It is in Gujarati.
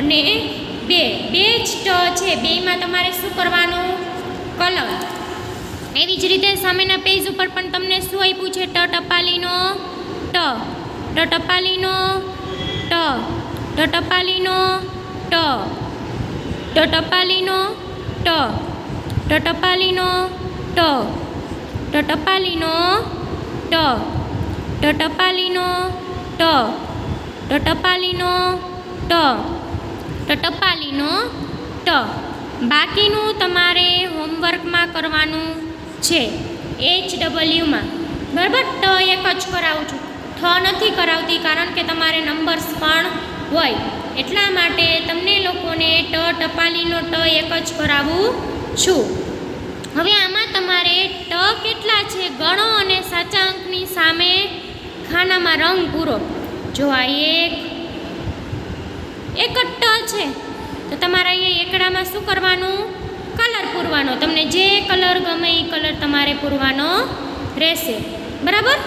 અને 2 બે જ ટ છે, બેયમાં તમારે શું કરવાનું? કલર. એવી જ રીતે સામેના પેજ ઉપર પણ તમને શું આપ્યું છે? ટ ટપાલીનો ટ, ટ ટપાલીનો ટ, ટ ટપાલીનો ટ, ટ ટપાલીનો ટ, ટ ટપાલીનો ટ, ટ ટપાલીનો ટ, ટ ટપાલીનો ટ, ટ ટપાલીનો ટ, ટ ટપાલીનો ટ. બાકીનું તમારે હોમવર્કમાં કરવાનું છે, HWમાં. બરાબર? ટ એક જ કરાવું છું, ઠ નથી કરાવતી, કારણ કે તમારે નંબર્સ પણ હોય એટલા માટે તમને લોકોને ટ ટપાલીનો ટ એક જ કરાવું છું. હવે આમાં તમારે ટ કેટલા છે ગણો અને સાચા અંકની સામે ખાનામાં રંગ પૂરો. જો આ એક જ ટ છે તો તમારે અહીંયા એકડામાં શું કરવાનું? કલર પૂરવાનો. તમને જે કલર ગમે એ કલર તમારે પૂરવાનો રહેશે. બરાબર?